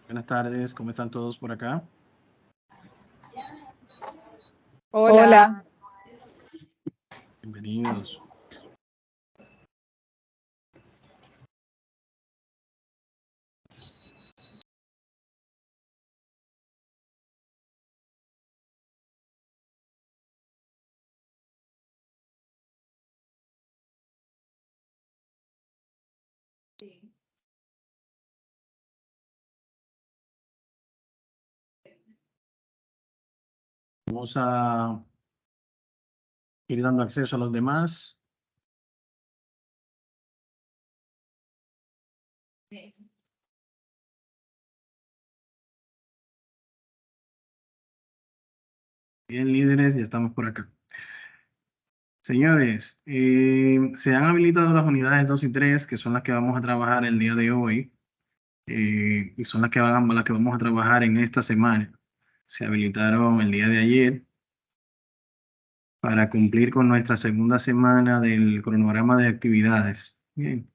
Buenas tardes, ¿cómo están todos por acá? Hola. Bienvenidos. Vamos a ir dando acceso a los demás. Bien, líderes, ya estamos por acá. Señores, se han habilitado las unidades 2 y 3, que son las que vamos a trabajar el día de hoy, y son las que vamos a trabajar en esta semana. Se habilitaron el día de ayer para cumplir con nuestra segunda semana del cronograma de actividades. Bien,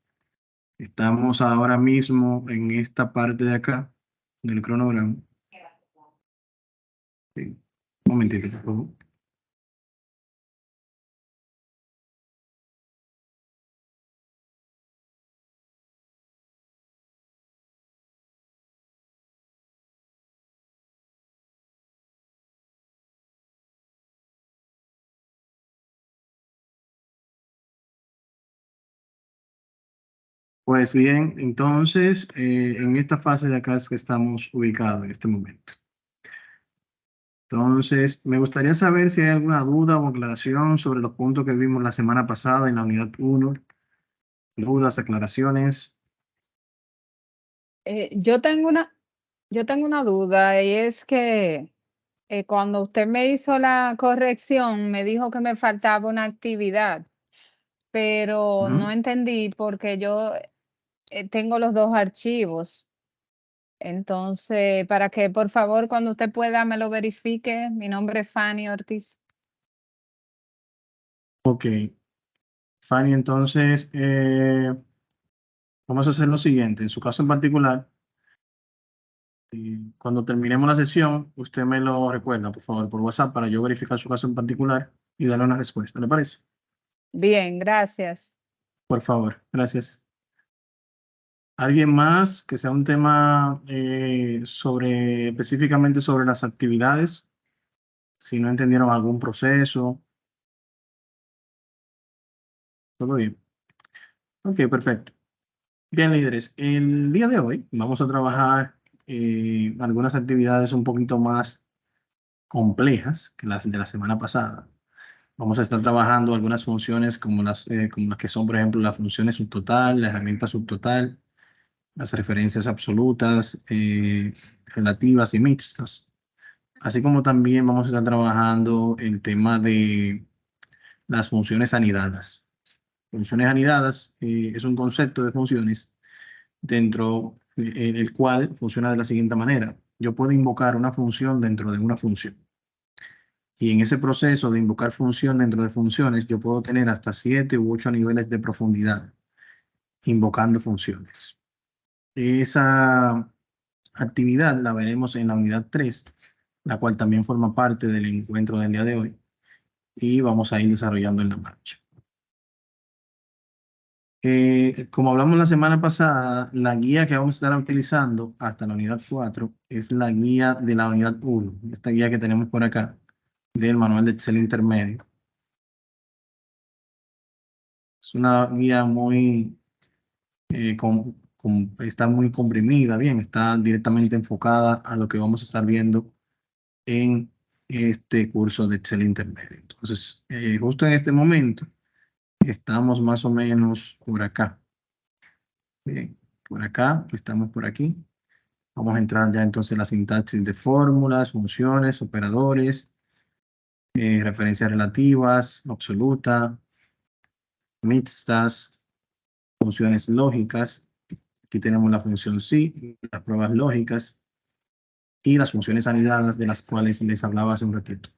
estamos ahora mismo en esta parte de acá del cronograma. Sí. Un momentito, por favor. Pues bien, entonces, en esta fase de acá es que estamos ubicados en este momento. Entonces, me gustaría saber si hay alguna duda o aclaración sobre los puntos que vimos la semana pasada en la unidad 1. Dudas, aclaraciones. Yo tengo una duda y es que cuando usted me hizo la corrección, me dijo que me faltaba una actividad, pero no entendí porque yo tengo los dos archivos. Entonces, para que por favor, cuando usted pueda, me lo verifique. Mi nombre es Fanny Ortiz. Ok. Fanny, entonces, vamos a hacer lo siguiente. En su caso en particular, cuando terminemos la sesión, usted me lo recuerda, por favor, por WhatsApp, para yo verificar su caso en particular y darle una respuesta. ¿Le parece? Bien, gracias. Por favor, gracias. ¿Alguien más que sea un tema específicamente sobre las actividades? Si no entendieron algún proceso. ¿Todo bien? Ok, perfecto. Bien, líderes, el día de hoy vamos a trabajar algunas actividades un poquito más complejas que las de la semana pasada. Vamos a estar trabajando algunas funciones como las que son, por ejemplo, las funciones subtotal, la herramienta subtotal, las referencias absolutas, relativas y mixtas. Así como también vamos a estar trabajando el tema de las funciones anidadas. Funciones anidadas es un concepto de funciones dentro del cual funciona de la siguiente manera. Yo puedo invocar una función dentro de una función. Y en ese proceso de invocar función dentro de funciones, yo puedo tener hasta 7 u 8 niveles de profundidad invocando funciones. Esa actividad la veremos en la unidad 3, la cual también forma parte del encuentro del día de hoy. Y vamos a ir desarrollando en la marcha. Como hablamos la semana pasada, la guía que vamos a estar utilizando hasta la unidad 4 es la guía de la unidad 1, esta guía que tenemos por acá, del manual de Excel intermedio. Es una guía muy, está muy comprimida, bien, está directamente enfocada a lo que vamos a estar viendo en este curso de Excel intermedio. Entonces, justo en este momento, estamos más o menos por acá. Bien, por acá, estamos por aquí. Vamos a entrar ya entonces en la sintaxis de fórmulas, funciones, operadores, referencias relativas, absoluta, mixtas, funciones lógicas. Aquí tenemos la función sí, las pruebas lógicas y las funciones anidadas de las cuales les hablaba hace un ratito,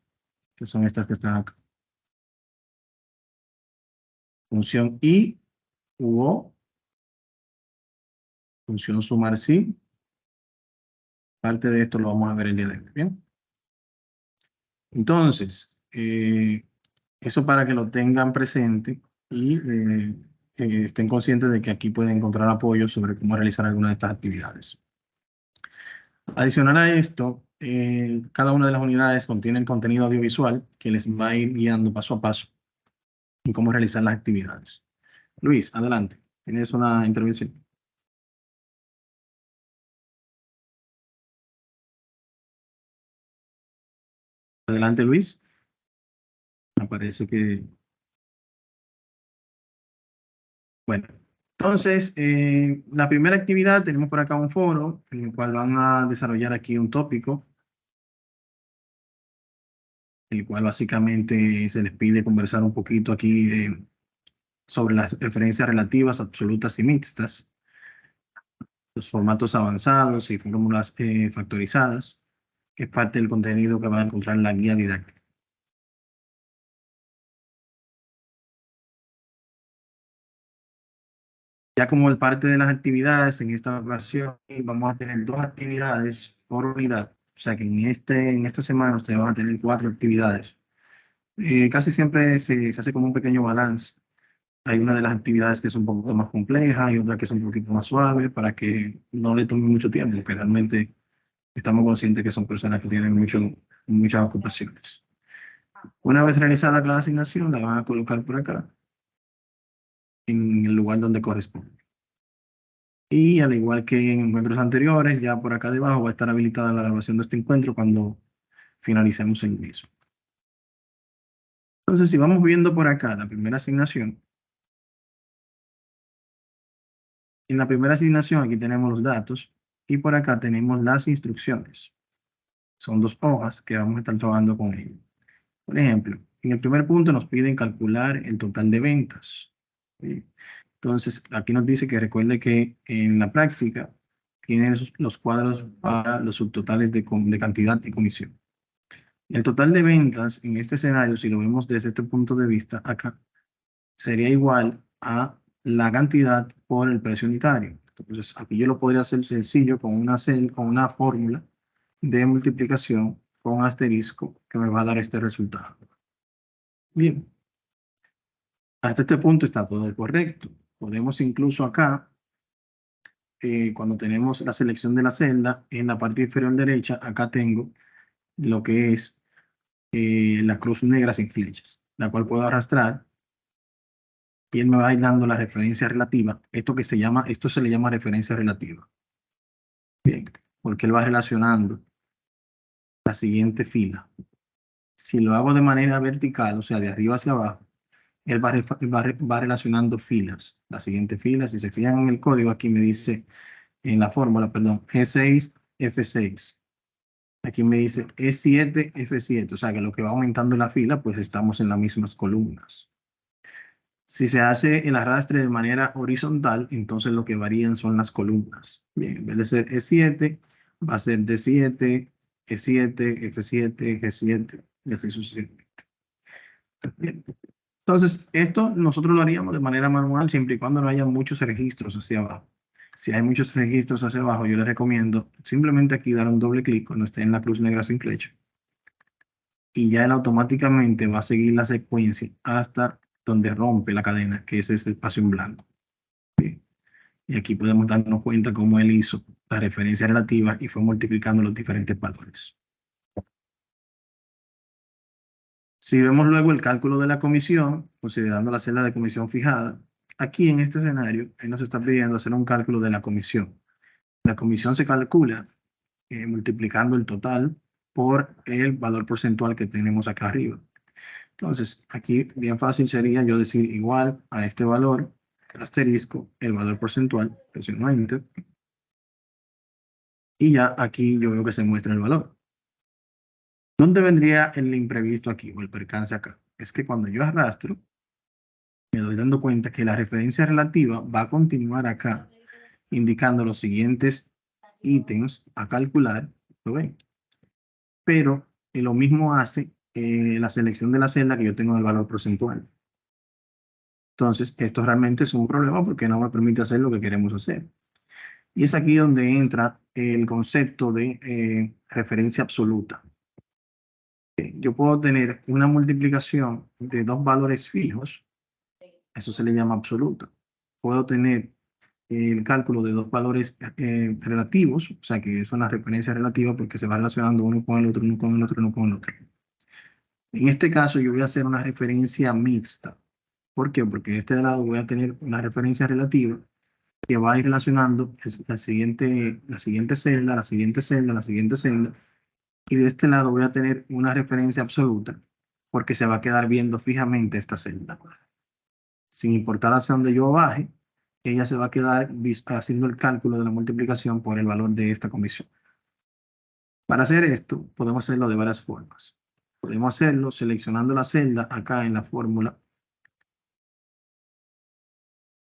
que son estas que están acá. función y u o, función sumar sí. Parte de esto lo vamos a ver el día de hoy, ¿bien? Entonces, eso para que lo tengan presente y estén conscientes de que aquí pueden encontrar apoyo sobre cómo realizar alguna de estas actividades. Adicional a esto, cada una de las unidades contiene el contenido audiovisual que les va a ir guiando paso a paso en cómo realizar las actividades. Luis, adelante. ¿Tienes una intervención? Adelante, Luis. Me parece que... Bueno, entonces, la primera actividad, tenemos por acá un foro en el cual van a desarrollar aquí un tópico, el cual básicamente se les pide conversar un poquito aquí sobre las referencias relativas, absolutas y mixtas, los formatos avanzados y fórmulas factorizadas, que es parte del contenido que van a encontrar en la guía didáctica. Ya como el parte de las actividades, en esta ocasión vamos a tener 2 actividades por unidad. O sea que en esta semana ustedes van a tener 4 actividades. Casi siempre se hace como un pequeño balance. Hay una de las actividades que es un poco más compleja y otra que es un poquito más suave para que no le tome mucho tiempo, porque realmente estamos conscientes que son personas que tienen muchas ocupaciones. Una vez realizada cada asignación, la van a colocar por acá, en el lugar donde corresponde. Y al igual que en encuentros anteriores, ya por acá debajo va a estar habilitada la grabación de este encuentro cuando finalicemos el mismo. Entonces, si vamos viendo por acá la primera asignación, en la primera asignación aquí tenemos los datos y por acá tenemos las instrucciones. Son 2 hojas que vamos a estar trabajando con ellos. Por ejemplo, en el primer punto nos piden calcular el total de ventas. ¿Sí? Entonces, aquí nos dice que recuerde que en la práctica tienen los cuadros para los subtotales de cantidad y comisión. El total de ventas en este escenario, si lo vemos desde este punto de vista acá, sería igual a la cantidad por el precio unitario. Entonces, aquí yo lo podría hacer sencillo con una fórmula de multiplicación con asterisco que me va a dar este resultado. Bien, hasta este punto está todo correcto. Podemos incluso acá, cuando tenemos la selección de la celda, en la parte inferior derecha, acá tengo lo que es la cruz negra sin flechas, la cual puedo arrastrar y él me va a ir dando la referencia relativa. Esto se le llama referencia relativa. Bien, porque él va relacionando la siguiente fila. Si lo hago de manera vertical, o sea, de arriba hacia abajo, él va relacionando filas. La siguiente fila, si se fijan en el código, aquí me dice, en la fórmula, perdón, G6, F6. Aquí me dice E7, F7. O sea, que lo que va aumentando la fila, pues estamos en las mismas columnas. Si se hace el arrastre de manera horizontal, entonces lo que varían son las columnas. Bien, en vez de ser E7, va a ser D7, E7, F7, G7, y así sucesivamente. Bien. Entonces, esto nosotros lo haríamos de manera manual siempre y cuando no haya muchos registros hacia abajo. Si hay muchos registros hacia abajo, yo les recomiendo simplemente aquí dar un doble clic cuando esté en la cruz negra sin flecha. Y ya él automáticamente va a seguir la secuencia hasta donde rompe la cadena, que es ese espacio en blanco. Bien. Y aquí podemos darnos cuenta cómo él hizo la referencia relativa y fue multiplicando los diferentes valores. Si vemos luego el cálculo de la comisión, considerando la celda de comisión fijada, aquí en este escenario, él nos está pidiendo hacer un cálculo de la comisión. La comisión se calcula multiplicando el total por el valor porcentual que tenemos acá arriba. Entonces, aquí bien fácil sería yo decir igual a este valor, asterisco, el valor porcentual, presiono Enter, y ya aquí yo veo que se muestra el valor. ¿Dónde vendría el imprevisto aquí o el percance acá? Es que cuando yo arrastro, me doy dando cuenta que la referencia relativa va a continuar acá, indicando los siguientes ítems a calcular, ¿lo ven? Pero lo mismo hace la selección de la celda que yo tengo en el valor porcentual. Entonces, esto realmente es un problema porque no me permite hacer lo que queremos hacer. Y es aquí donde entra el concepto de referencia absoluta. Yo puedo tener una multiplicación de dos valores fijos, eso se le llama absoluta. Puedo tener el cálculo de dos valores relativos, o sea que es una referencia relativa porque se va relacionando uno con el otro, uno con el otro, uno con el otro. En este caso yo voy a hacer una referencia mixta. ¿Por qué? Porque de este lado voy a tener una referencia relativa que va a ir relacionando la siguiente celda, la siguiente celda, la siguiente celda. Y de este lado voy a tener una referencia absoluta porque se va a quedar viendo fijamente esta celda. Sin importar hacia dónde yo baje, ella se va a quedar haciendo el cálculo de la multiplicación por el valor de esta comisión. Para hacer esto, podemos hacerlo de varias formas. Podemos hacerlo seleccionando la celda acá en la fórmula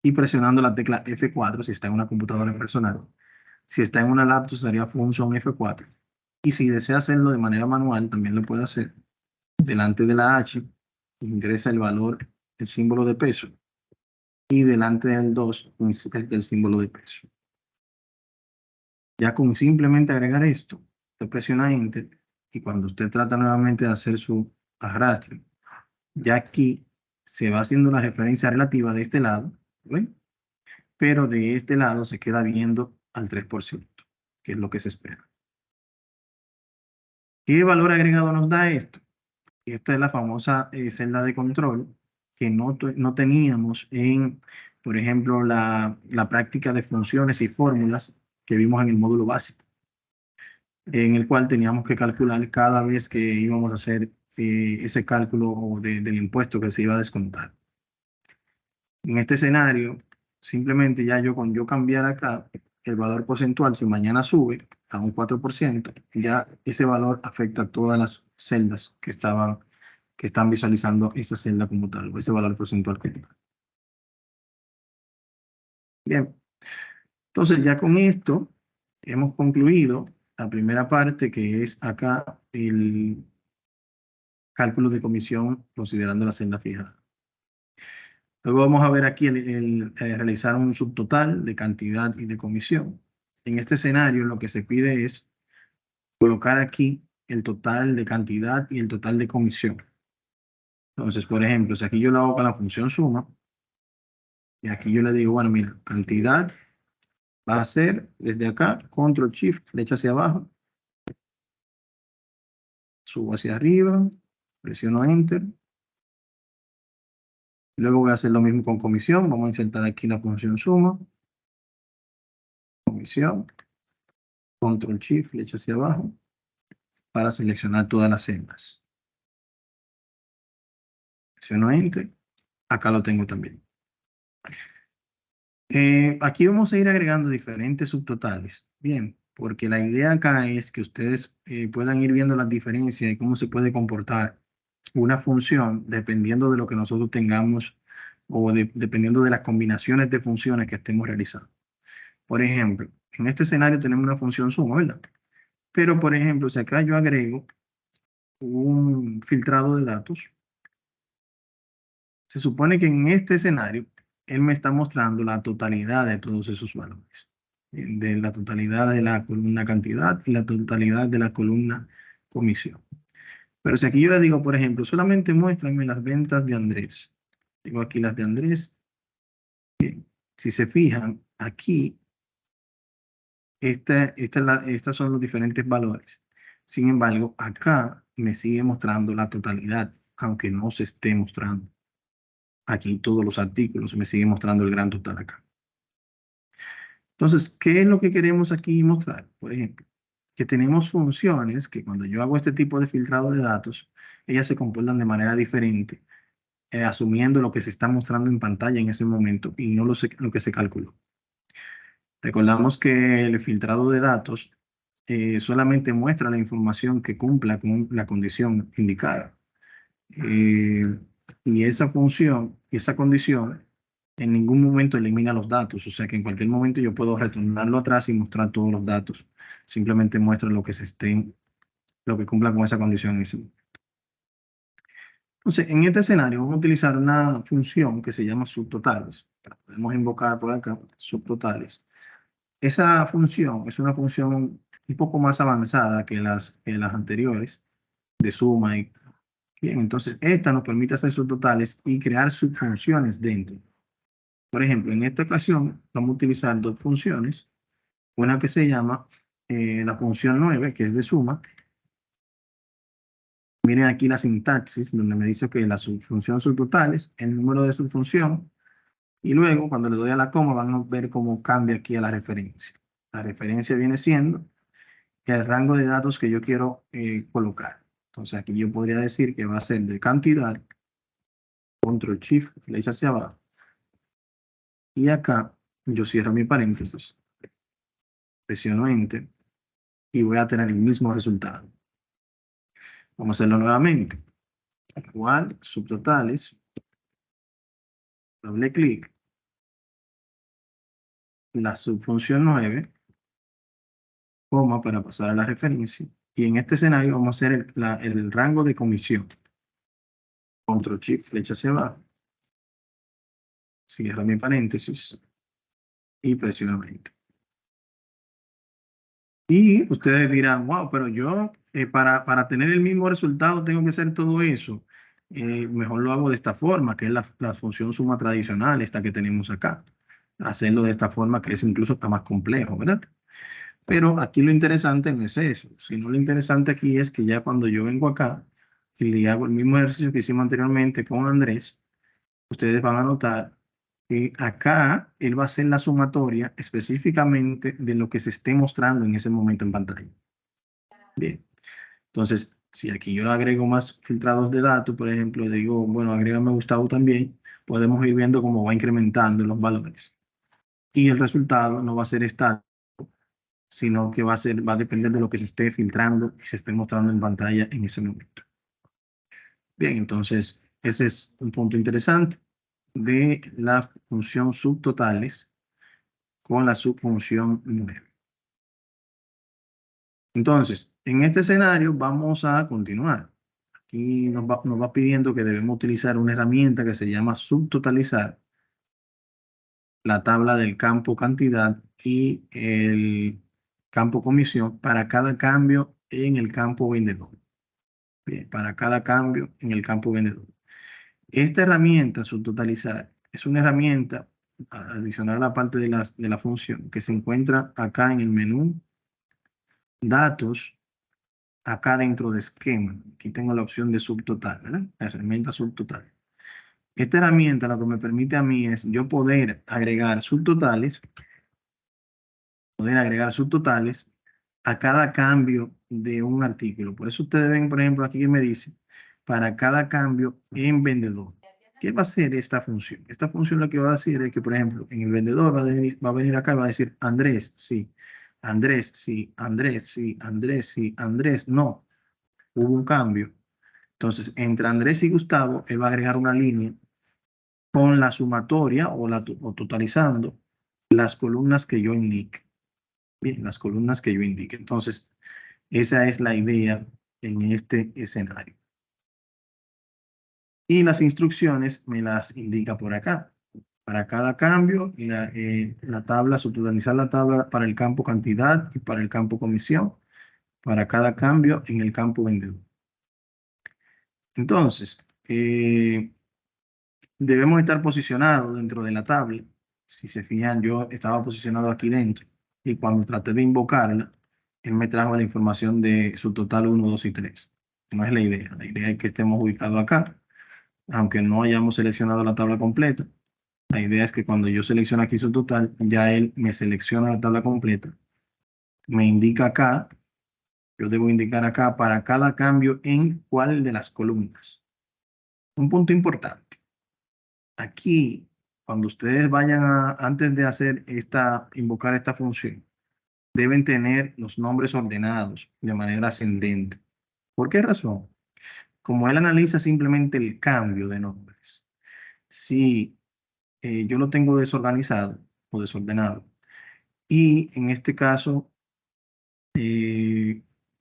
y presionando la tecla F4 si está en una computadora personal. Si está en una laptop sería función F4. Y si desea hacerlo de manera manual, también lo puede hacer. Delante de la H, ingresa el valor, el símbolo de peso. Y delante del 2, el símbolo de peso. Ya con simplemente agregar esto, usted presiona Enter y cuando usted trata nuevamente de hacer su arrastre, ya aquí se va haciendo la referencia relativa de este lado, ¿ven? Pero de este lado se queda viendo al 3%, que es lo que se espera. ¿Qué valor agregado nos da esto? Esta es la famosa celda de control que no teníamos en, por ejemplo, la práctica de funciones y fórmulas que vimos en el módulo básico, en el cual teníamos que calcular cada vez que íbamos a hacer ese cálculo del impuesto que se iba a descontar. En este escenario, simplemente ya con yo cambiar acá el valor porcentual, si mañana sube a un 4%, ya ese valor afecta a todas las celdas que están visualizando esa celda como tal, o ese valor porcentual como tal. Bien, entonces ya con esto hemos concluido la primera parte, que es acá el cálculo de comisión considerando la celda fijada. Luego vamos a ver aquí realizar un subtotal de cantidad y de comisión. En este escenario lo que se pide es colocar aquí el total de cantidad y el total de comisión. Entonces, por ejemplo, si aquí yo lo hago con la función suma, y aquí yo le digo, bueno, mira, cantidad va a ser desde acá, control shift, flecha hacia abajo, subo hacia arriba, presiono enter. Luego voy a hacer lo mismo con comisión. Vamos a insertar aquí la función suma, comisión, control shift, flecha hacia abajo, para seleccionar todas las celdas. Presiono enter. Acá lo tengo también. Aquí vamos a ir agregando diferentes subtotales. Bien, porque la idea acá es que ustedes puedan ir viendo las diferencias y cómo se puede comportar una función dependiendo de lo que nosotros tengamos o dependiendo de las combinaciones de funciones que estemos realizando. Por ejemplo, en este escenario tenemos una función suma, ¿verdad? Pero, por ejemplo, si acá yo agrego un filtrado de datos, se supone que en este escenario él me está mostrando la totalidad de todos esos valores, de la totalidad de la columna cantidad y la totalidad de la columna comisión. Pero si aquí yo le digo, por ejemplo, solamente muéstrame las ventas de Andrés. Tengo aquí las de Andrés. Bien. Si se fijan, aquí, estas son los diferentes valores. Sin embargo, acá me sigue mostrando la totalidad, aunque no se esté mostrando. Aquí todos los artículos me siguen mostrando el gran total acá. Entonces, ¿qué es lo que queremos aquí mostrar? Por ejemplo, que tenemos funciones que cuando yo hago este tipo de filtrado de datos, ellas se comportan de manera diferente, asumiendo lo que se está mostrando en pantalla en ese momento y no lo que se calculó. Recordamos que el filtrado de datos solamente muestra la información que cumpla con la condición indicada. Y esa función, esa condición, en ningún momento elimina los datos. O sea que en cualquier momento yo puedo retornarlo atrás y mostrar todos los datos. Simplemente muestra lo que cumpla con esa condición en ese momento. Entonces, en este escenario vamos a utilizar una función que se llama subtotales. La podemos invocar por acá, subtotales. Esa función es una función un poco más avanzada que las anteriores, de suma. Bien, entonces esta nos permite hacer subtotales y crear subfunciones dentro. Por ejemplo, en esta ocasión vamos a utilizar dos funciones. Una que se llama la función 9, que es de suma. Miren aquí la sintaxis, donde me dice que la subfunción subtotales, el número de subfunción, y luego cuando le doy a la coma van a ver cómo cambia aquí a la referencia. La referencia viene siendo el rango de datos que yo quiero colocar. Entonces aquí yo podría decir que va a ser de cantidad, control shift, flecha hacia abajo, y acá yo cierro mi paréntesis, presiono enter, y voy a tener el mismo resultado. Vamos a hacerlo nuevamente. Igual, subtotales, doble clic, la subfunción 9, coma para pasar a la referencia. Y en este escenario vamos a hacer el rango de comisión. Control Shift, flecha hacia abajo. Cierro mi paréntesis y presiono Enter. Y ustedes dirán, wow, pero yo para tener el mismo resultado tengo que hacer todo eso. Mejor lo hago de esta forma, que es la función suma tradicional, esta que tenemos acá. Hacerlo de esta forma que es incluso está más complejo, ¿verdad? Pero aquí lo interesante no es eso, sino lo interesante aquí es que ya cuando yo vengo acá y le hago el mismo ejercicio que hicimos anteriormente con Andrés, ustedes van a notar que acá él va a hacer la sumatoria específicamente de lo que se esté mostrando en ese momento en pantalla. Bien, entonces, si aquí yo le agrego más filtrados de datos, por ejemplo, le digo, bueno, agrégame Gustavo también, podemos ir viendo cómo va incrementando los valores. Y el resultado no va a ser estático, sino que va a depender de lo que se esté filtrando y se esté mostrando en pantalla en ese momento. Bien, entonces ese es un punto interesante de la función subtotales con la subfunción 9. Entonces, en este escenario vamos a continuar. Aquí nos va pidiendo que debemos utilizar una herramienta que se llama subtotalizar la tabla del campo cantidad y el campo comisión para cada cambio en el campo vendedor. Bien, para cada cambio en el campo vendedor. Esta herramienta, subtotalizar, es una herramienta adicional a la parte de la función que se encuentra acá en el menú datos, acá dentro de esquema. Aquí tengo la opción de subtotal, ¿verdad? La herramienta subtotal. Esta herramienta lo que me permite a mí es yo poder agregar subtotales a cada cambio de un artículo. Por eso ustedes ven, por ejemplo, aquí que me dice, para cada cambio en vendedor. ¿Qué va a hacer esta función? Esta función lo que va a decir es que, por ejemplo, en el vendedor va a venir acá y va a decir Andrés, sí, Andrés, sí, Andrés, sí, Andrés, sí, Andrés, no. Hubo un cambio. Entonces, entre Andrés y Gustavo, él va a agregar una línea con la sumatoria o totalizando las columnas que yo indique. Bien, las columnas que yo indique. Entonces, esa es la idea en este escenario. Y las instrucciones me las indica por acá. Para cada cambio, la tabla, subtotalizar la tabla para el campo cantidad y para el campo comisión, para cada cambio en el campo vendedor. Entonces, debemos estar posicionados dentro de la tabla. Si se fijan, yo estaba posicionado aquí dentro y cuando traté de invocarla, él me trajo la información de su total 1, 2 y 3. No es la idea. La idea es que estemos ubicados acá, aunque no hayamos seleccionado la tabla completa. La idea es que cuando yo selecciono aquí su total, ya él me selecciona la tabla completa. Me indica acá, yo debo indicar acá para cada cambio en cuál de las columnas. Un punto importante. Aquí, cuando ustedes vayan antes de hacer invocar esta función, deben tener los nombres ordenados de manera ascendente. ¿Por qué razón? Como él analiza simplemente el cambio de nombres, si yo lo tengo desorganizado o desordenado, y en este caso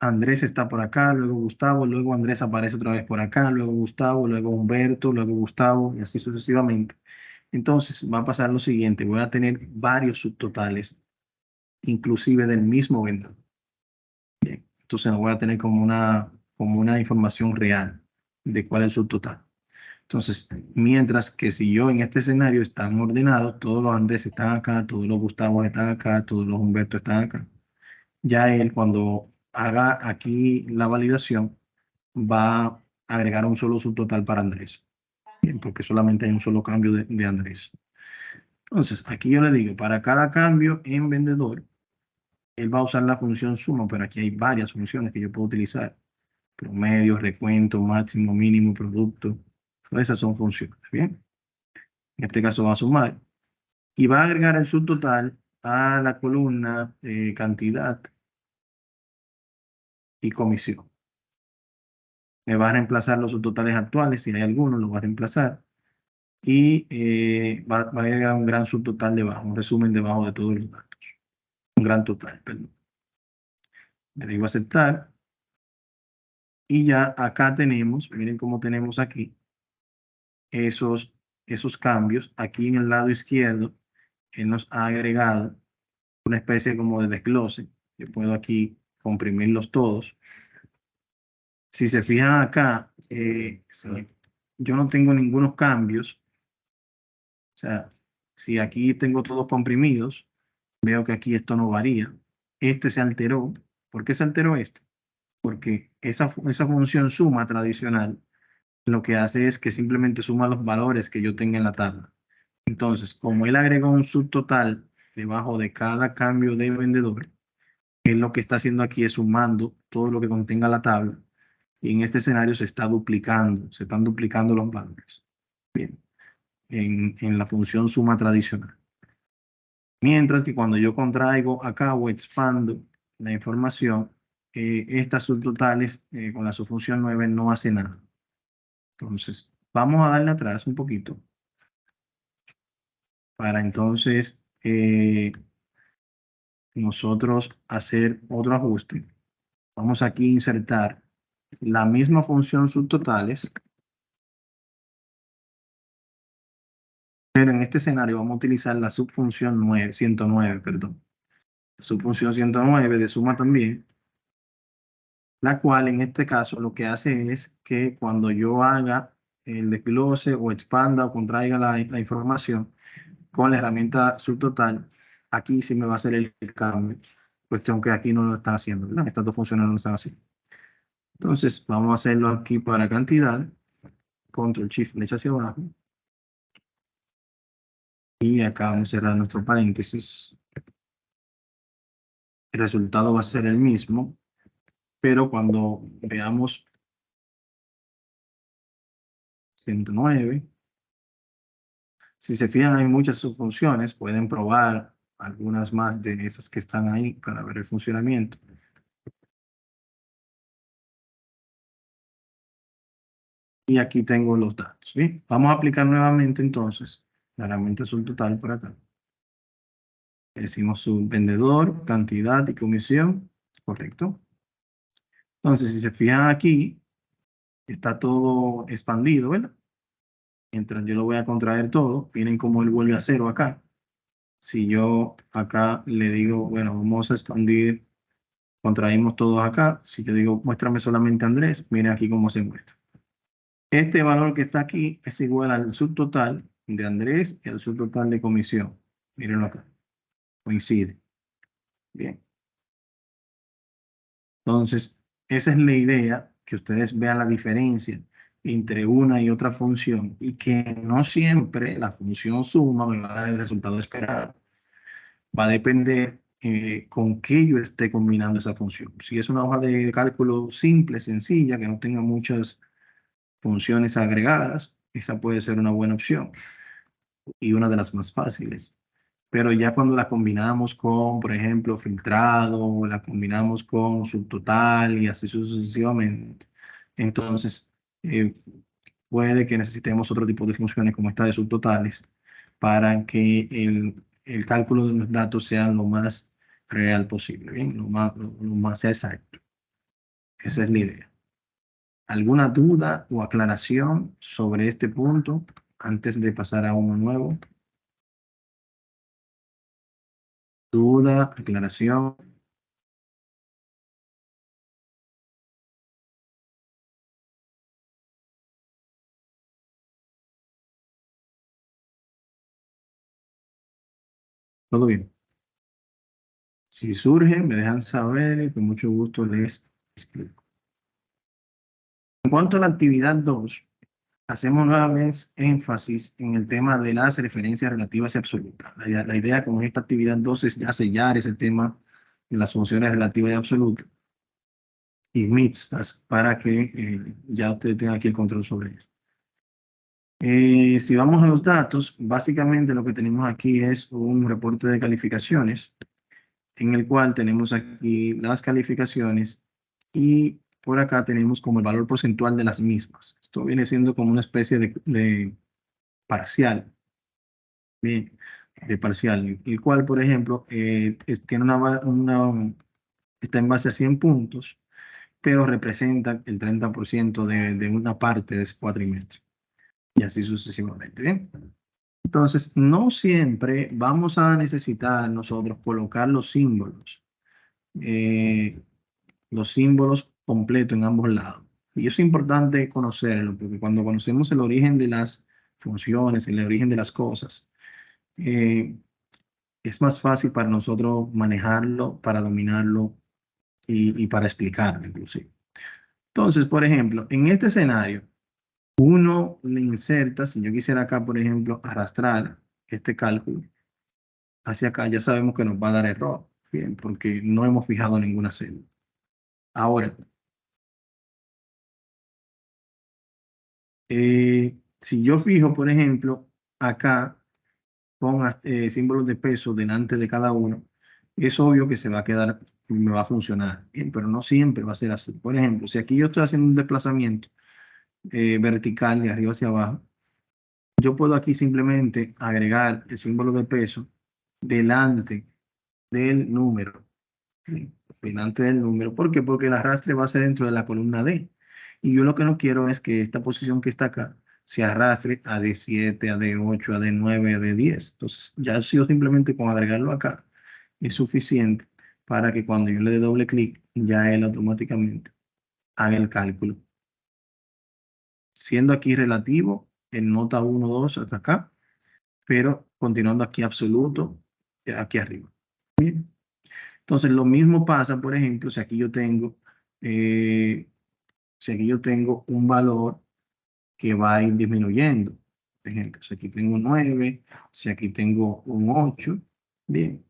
Andrés está por acá, luego Gustavo, luego Andrés aparece otra vez por acá, luego Gustavo, luego Humberto, luego Gustavo y así sucesivamente. Entonces va a pasar lo siguiente, voy a tener varios subtotales, inclusive del mismo vendedor. Bien, entonces no voy a tener como una información real de cuál es el subtotal. Entonces, mientras que si yo en este escenario están ordenados, todos los Andrés están acá, todos los Gustavos están acá, todos los Humberto están acá. Ya él cuando haga aquí la validación va a agregar un solo subtotal para Andrés. Bien, porque solamente hay un solo cambio de Andrés. Entonces, aquí yo le digo, para cada cambio en vendedor, él va a usar la función suma, pero aquí hay varias funciones que yo puedo utilizar. Promedio, recuento, máximo, mínimo, producto. Todas esas son funciones, ¿bien? En este caso va a sumar y va a agregar el subtotal a la columna cantidad y comisión. Me va a reemplazar los subtotales actuales, si hay alguno, lo va a reemplazar. Y va a agregar un gran subtotal debajo, un resumen debajo de todos los datos. Un gran total, perdón. Le digo aceptar. Y ya acá tenemos, miren cómo tenemos aquí esos, esos cambios. Aquí en el lado izquierdo, él nos ha agregado una especie como de desglose. Yo puedo aquí comprimirlos todos. Si se fijan acá, sí, yo no tengo ningunos cambios. O sea, si aquí tengo todos comprimidos, veo que aquí esto no varía. Este se alteró. ¿Por qué se alteró este? Porque esa función suma tradicional lo que hace es que simplemente suma los valores que yo tenga en la tabla. Entonces, como él agregó un subtotal debajo de cada cambio de vendedor, él lo que está haciendo aquí es sumando todo lo que contenga la tabla y en este escenario se está duplicando, se están duplicando los valores. Bien, en la función suma tradicional. Mientras que cuando yo contraigo acá o expando la información, estas subtotales con la subfunción 9 no hace nada. Entonces, vamos a darle atrás un poquito para entonces nosotros hacer otro ajuste. Vamos aquí a insertar la misma función subtotales, pero en este escenario vamos a utilizar la subfunción 9, 109, perdón. La subfunción 109 de suma también, la cual en este caso lo que hace es que cuando yo haga el desglose o expanda o contraiga la información con la herramienta subtotal, aquí sí me va a hacer el cambio. Cuestión que aquí no lo está haciendo, ¿verdad? Estas dos funciones no lo están haciendo. Entonces, vamos a hacerlo aquí para cantidad. Control Shift flecha hacia abajo. Y acá vamos a cerrar nuestro paréntesis. El resultado va a ser el mismo, pero cuando veamos 109, si se fijan hay muchas subfunciones, pueden probar algunas más de esas que están ahí para ver el funcionamiento. Y aquí tengo los datos, ¿sí? Vamos a aplicar nuevamente entonces la herramienta subtotal por acá. Decimos subvendedor, cantidad y comisión, correcto. Entonces, si se fijan aquí, está todo expandido, ¿verdad? Mientras yo lo voy a contraer todo, miren cómo él vuelve a cero acá. Si yo acá le digo, bueno, vamos a expandir, contraímos todos acá. Si yo digo, muéstrame solamente Andrés, miren aquí cómo se muestra. Este valor que está aquí es igual al subtotal de Andrés y al subtotal de comisión. Mírenlo acá. Coincide. Bien. Entonces, esa es la idea, que ustedes vean la diferencia entre una y otra función y que no siempre la función suma me va a dar el resultado esperado. Va a depender con qué yo esté combinando esa función. Si es una hoja de cálculo simple, sencilla, que no tenga muchas funciones agregadas, esa puede ser una buena opción y una de las más fáciles. Pero ya cuando la combinamos con, por ejemplo, filtrado, la combinamos con subtotal y así sucesivamente, entonces eh, puede que necesitemos otro tipo de funciones como esta de subtotales para que el cálculo de los datos sea lo más real posible, ¿bien? Lo más exacto. Esa es la idea. ¿Alguna duda o aclaración sobre este punto antes de pasar a uno nuevo? ¿Duda, aclaración? ¿Todo bien? Si surge, me dejan saber y con mucho gusto les explico. En cuanto a la actividad 2, hacemos nuevamente énfasis en el tema de las referencias relativas y absolutas. La idea con esta actividad 2 es ya sellar ese tema de las funciones relativas y absolutas y mixtas para que ya ustedes tengan aquí el control sobre esto. Si vamos a los datos, básicamente lo que tenemos aquí es un reporte de calificaciones en el cual tenemos aquí las calificaciones y por acá tenemos como el valor porcentual de las mismas. Esto viene siendo como una especie de parcial, bien, de parcial, el cual, por ejemplo, tiene está en base a 100 puntos, pero representa el 30% de una parte de ese cuatrimestre y así sucesivamente, bien. Entonces, no siempre vamos a necesitar nosotros colocar eh, los símbolos completos en ambos lados. Y eso es importante conocerlo, porque cuando conocemos el origen de las funciones, el origen de las cosas, eh, es más fácil para nosotros manejarlo, para dominarlo y para explicarlo inclusive. Entonces, por ejemplo, en este escenario, uno le inserta, si yo quisiera acá, por ejemplo, arrastrar este cálculo hacia acá, ya sabemos que nos va a dar error, bien, porque no hemos fijado ninguna celda. Ahora, si yo fijo, por ejemplo, acá con símbolos de peso delante de cada uno, es obvio que se va a quedar, me va a funcionar, bien, pero no siempre va a ser así. Por ejemplo, si aquí yo estoy haciendo un desplazamiento vertical de arriba hacia abajo, yo puedo aquí simplemente agregar el símbolo de peso delante del número. ¿Sí? Delante del número. ¿Por qué? Porque el arrastre va a ser dentro de la columna D. Y yo lo que no quiero es que esta posición que está acá se arrastre a D7, a D8, a D9, a D10. Entonces, ya si yo simplemente con agregarlo acá es suficiente para que cuando yo le dé doble clic, ya él automáticamente haga el cálculo. Siendo aquí relativo, en nota 1, 2 hasta acá, pero continuando aquí absoluto, aquí arriba. Bien. Entonces, lo mismo pasa, por ejemplo, eh, si aquí yo tengo un valor que va a ir disminuyendo. Por ejemplo, si aquí tengo un 9, si aquí tengo un 8, bien.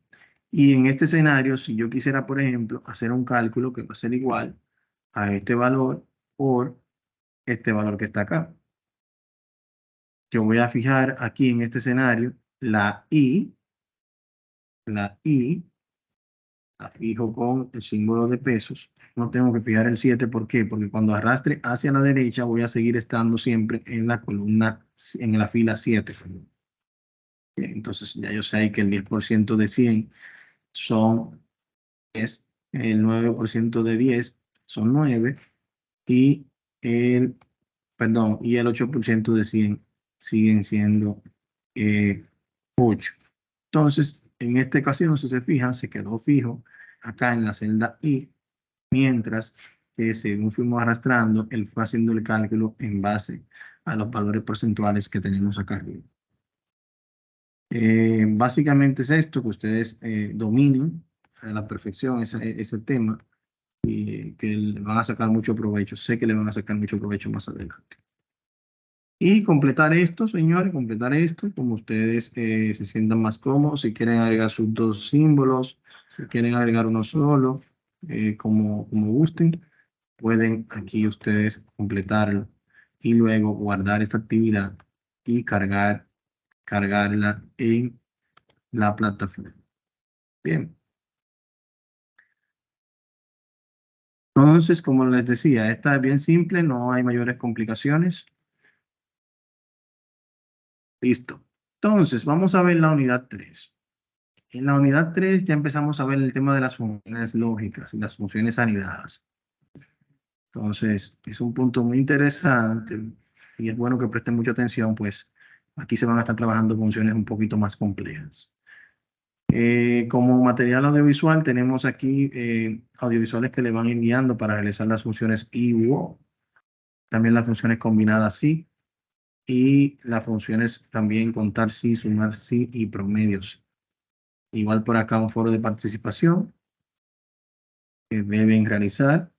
Y en este escenario, si yo quisiera, por ejemplo, hacer un cálculo que va a ser igual a este valor por este valor que está acá. Yo voy a fijar aquí en este escenario la I la fijo con el símbolo de pesos. No tengo que fijar el 7, ¿por qué? Porque cuando arrastre hacia la derecha voy a seguir estando siempre en la columna, en la fila 7. Entonces ya yo sé ahí que el 10% de 100 son 10, el 9% de 10 son 9 y el, perdón, y el 8% de 100 siguen siendo 8. Entonces, en esta ocasión, si se fijan, se quedó fijo acá en la celda I, mientras que según fuimos arrastrando, él fue haciendo el cálculo en base a los valores porcentuales que tenemos acá arriba. Básicamente es esto, que ustedes dominen a la perfección ese tema y que le van a sacar mucho provecho. Sé que le van a sacar mucho provecho más adelante. Y completar esto, señores, completar esto como ustedes se sientan más cómodos. Si quieren agregar sus dos símbolos, si quieren agregar uno solo, como gusten, pueden aquí ustedes completarlo y luego guardar esta actividad y cargarla en la plataforma. Bien. Entonces, como les decía, esta es bien simple, no hay mayores complicaciones. Listo. Entonces, vamos a ver la unidad 3. En la unidad 3 ya empezamos a ver el tema de las funciones lógicas y las funciones anidadas. Entonces, es un punto muy interesante y es bueno que presten mucha atención, pues aquí se van a estar trabajando funciones un poquito más complejas. Como material audiovisual tenemos aquí audiovisuales que le van a ir guiando para realizar las funciones I u O, también las funciones combinadas sí, y las funciones también contar sí, sumar sí y promedios. Igual por acá un foro de participación que deben realizar,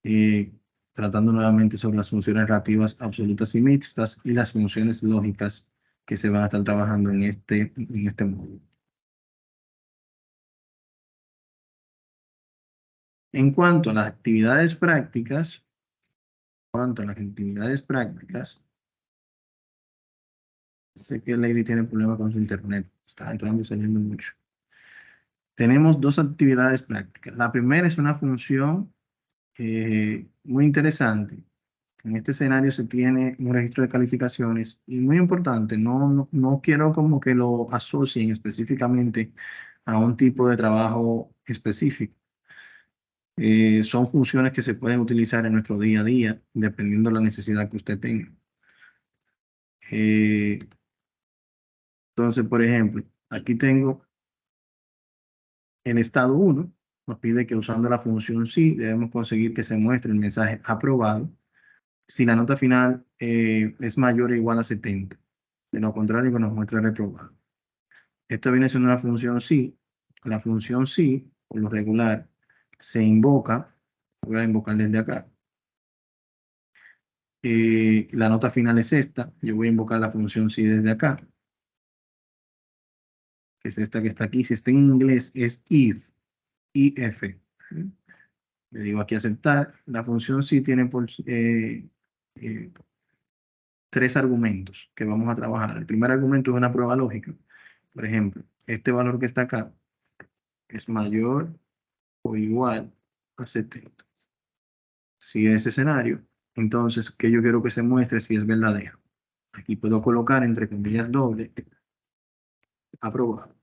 eh, tratando nuevamente sobre las funciones relativas absolutas y mixtas y las funciones lógicas que se van a estar trabajando en este módulo. En cuanto a las actividades prácticas, sé que Lady tiene problemas con su internet, está entrando y saliendo mucho. Tenemos dos actividades prácticas. La primera es una función muy interesante. En este escenario se tiene un registro de calificaciones y muy importante, no quiero como que lo asocien específicamente a un tipo de trabajo específico. Son funciones que se pueden utilizar en nuestro día a día, dependiendo de la necesidad que usted tenga. Eh, entonces, por ejemplo, aquí tengo el estado 1, nos pide que usando la función sí debemos conseguir que se muestre el mensaje aprobado si la nota final es mayor o igual a 70. De lo contrario, que nos muestre reprobado. Esta viene siendo una función sí. La función sí, por lo regular, se invoca. Voy a invocar desde acá. La nota final es esta. Yo voy a invocar la función sí desde acá, que es esta que está aquí. Si está en inglés, es if, if. Le digo aquí aceptar. La función sí tiene eh, tres argumentos que vamos a trabajar. El primer argumento es una prueba lógica. Por ejemplo, este valor que está acá es mayor o igual a 70. Si es escenario, entonces, ¿qué yo quiero que se muestre si es verdadero? Aquí puedo colocar entre comillas doble, aprobado.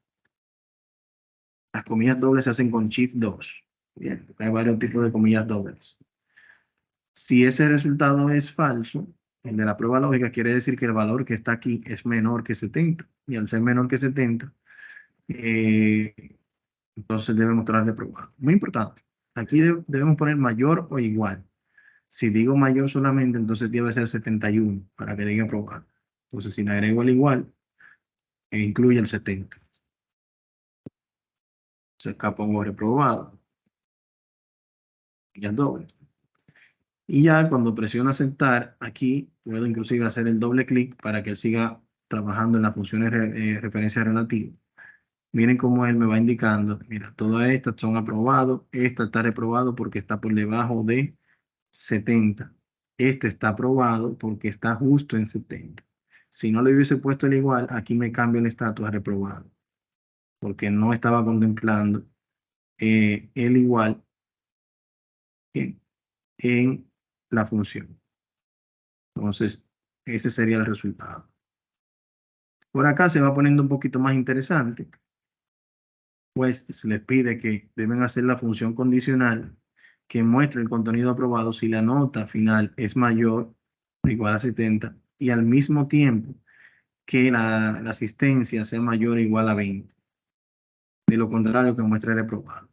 Las comillas dobles se hacen con Shift 2. Bien, hay varios tipos de comillas dobles. Si ese resultado es falso, el de la prueba lógica quiere decir que el valor que está aquí es menor que 70. Y al ser menor que 70, eh, entonces debe mostrar reprobado. Muy importante. Aquí debemos poner mayor o igual. Si digo mayor solamente, entonces debe ser 71 para que diga aprobado. Entonces, si le agrego el igual, incluye el 70. Entonces, acá pongo reprobado. Y ya doble. Y ya cuando presiono aceptar, aquí puedo inclusive hacer el doble clic para que él siga trabajando en las funciones de referencia relativa. Miren cómo él me va indicando. Mira, todas estas son aprobados. Esta está reprobado porque está por debajo de 70. Este está aprobado porque está justo en 70. Si no le hubiese puesto el igual, aquí me cambio el estatus a reprobado, porque no estaba contemplando el igual en, en la función. Entonces, ese sería el resultado. Por acá se va poniendo un poquito más interesante, pues se les pide que deben hacer la función condicional que muestre el contenido aprobado si la nota final es mayor o igual a 70 y al mismo tiempo que la asistencia sea mayor o igual a 20. De lo contrario, que muestre reprobado.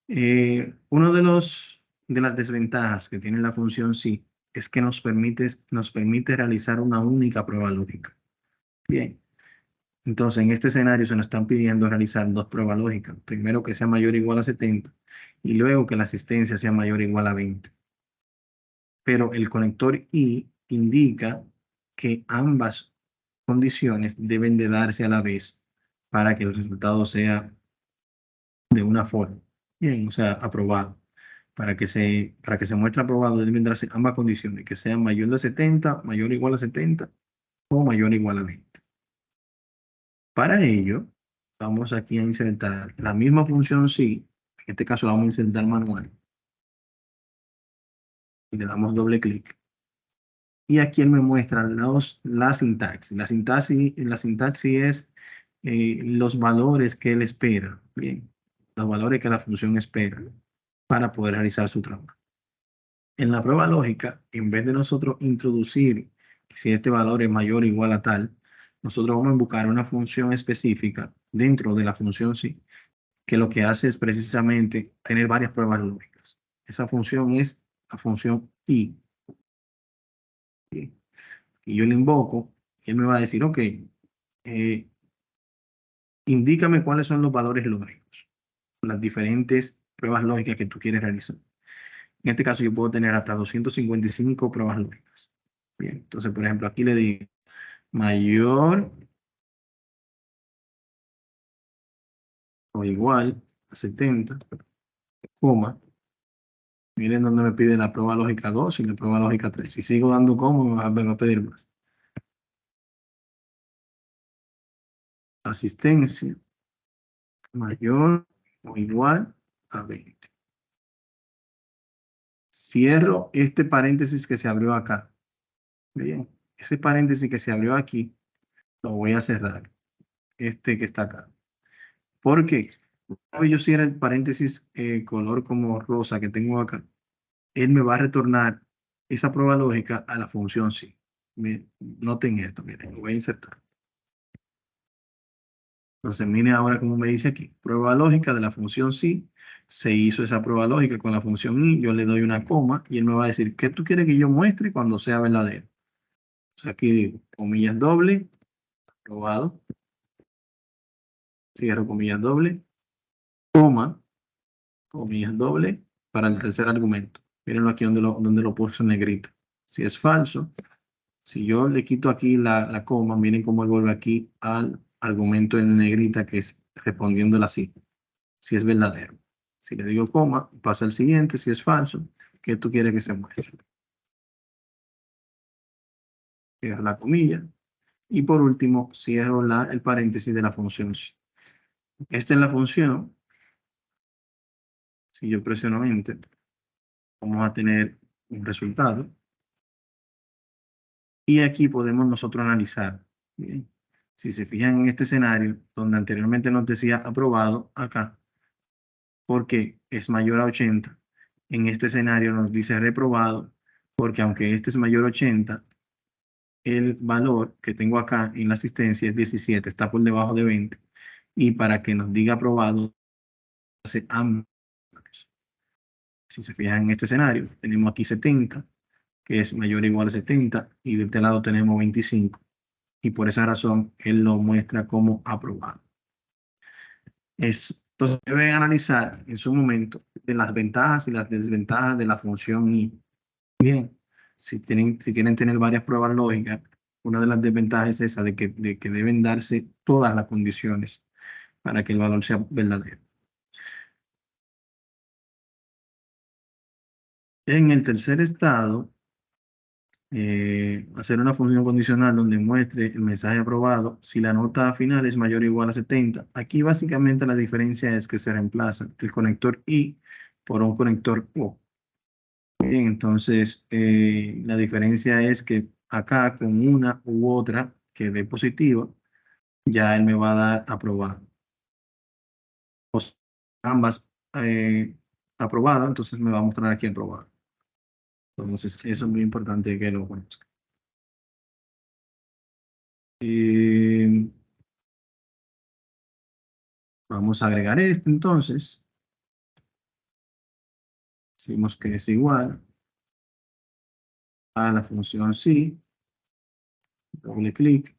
Uno de las desventajas que tiene la función sí es que nos permite realizar una única prueba lógica. Bien, entonces en este escenario se nos están pidiendo realizar dos pruebas lógicas. Primero que sea mayor o igual a 70 y luego que la asistencia sea mayor o igual a 20. Pero el conector I indica que ambas condiciones deben de darse a la vez para que el resultado sea de una forma. Bien, o sea, aprobado. Para que se muestre aprobado deben darse ambas condiciones, que sean mayor de 70, mayor o igual a 70 o mayor o igual a 20. Para ello, vamos aquí a insertar la misma función sí, en este caso la vamos a insertar manual, y le damos doble clic. Y aquí él me muestra la sintaxis. La sintaxis es los valores que él espera. Bien, los valores que la función espera. para poder realizar su trabajo. En la prueba lógica, en vez de nosotros introducir si este valor es mayor o igual a tal, nosotros vamos a buscar una función específica dentro de la función sí, que lo que hace es precisamente tener varias pruebas lógicas. Esa función es la función i. Y yo le invoco, y él me va a decir, ok, indícame cuáles son los valores lógicos, las diferentes pruebas lógicas que tú quieres realizar. En este caso yo puedo tener hasta 255 pruebas lógicas. Bien, entonces, por ejemplo, aquí le digo mayor o igual a 70, coma. Miren donde me pide la prueba lógica 2 y la prueba lógica 3. Si sigo dando coma, me va a pedir más. Asistencia mayor o igual a 20. Cierro este paréntesis que se abrió acá. Bien, ese paréntesis que se abrió aquí, lo voy a cerrar. Este que está acá. ¿Por qué? Una vez yo cierro el paréntesis color como rosa que tengo acá, él me va a retornar esa prueba lógica a la función sí. Noten esto, miren, lo voy a insertar. Entonces, miren ahora cómo me dice aquí, prueba lógica de la función sí, se hizo esa prueba lógica con la función y, yo le doy una coma y él me va a decir, ¿qué tú quieres que yo muestre cuando sea verdadero? O sea, aquí digo, comillas doble, aprobado, cierro comillas doble, coma, comillas doble, para el tercer argumento. Mírenlo aquí donde lo puse en negrita. Si es falso, si yo le quito aquí la coma, miren cómo él vuelve aquí al argumento en negrita que es respondiéndole así, si es verdadero. Si le digo coma, pasa al siguiente, si es falso, ¿qué tú quieres que se muestre? Cierro la comilla. Y por último, cierro el paréntesis de la función. Esta es la función. Si yo presiono Enter, vamos a tener un resultado. Y aquí podemos nosotros analizar. Bien. Si se fijan en este escenario, donde anteriormente nos decía aprobado, acá, porque es mayor a 80. En este escenario nos dice reprobado, porque aunque este es mayor a 80, el valor que tengo acá en la asistencia es 17, está por debajo de 20. Y para que nos diga aprobado, hace ambos. Si se fijan en este escenario, tenemos aquí 70, que es mayor o igual a 70, y de este lado tenemos 25. Y por esa razón, él lo muestra como aprobado. Entonces, deben analizar en su momento de las ventajas y las desventajas de la función y bien, si quieren tener varias pruebas lógicas, una de las desventajas es esa de que deben darse todas las condiciones para que el valor sea verdadero. En el tercer estado, hacer una función condicional donde muestre el mensaje aprobado si la nota final es mayor o igual a 70. Aquí básicamente la diferencia es que se reemplaza el conector I por un conector O. Bien, entonces la diferencia es que acá con una u otra que dé positiva, ya él me va a dar aprobado. O sea, ambas aprobadas, entonces me va a mostrar aquí aprobado. Entonces eso es muy importante que lo conozca. Eh, Vamos a agregar este entonces. Decimos que es igual a la función sí. Doble clic.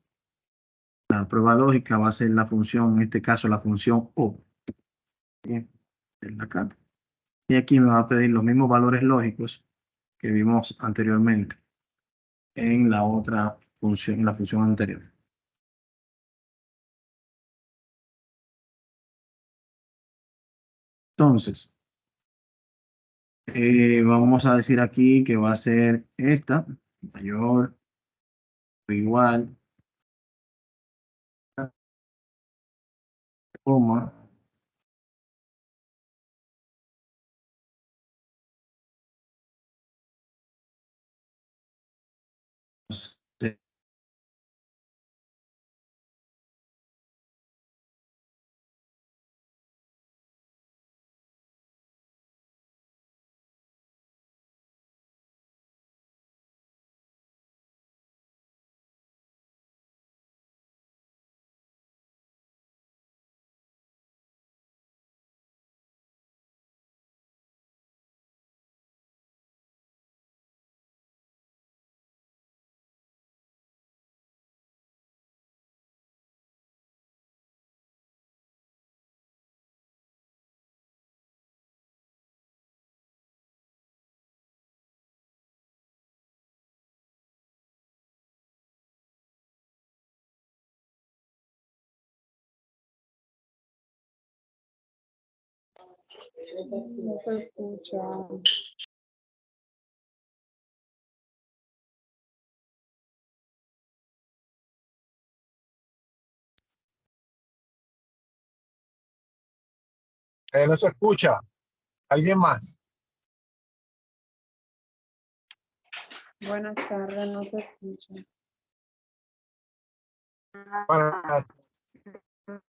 La prueba lógica va a ser la función, en este caso la función O. Bien, ven acá. Y aquí me va a pedir los mismos valores lógicos que vimos anteriormente en la otra función, en la función anterior. Entonces, vamos a decir aquí que va a ser esta, mayor o igual, coma, No se escucha. No se escucha. ¿Alguien más? Buenas tardes, no se escucha. Bueno,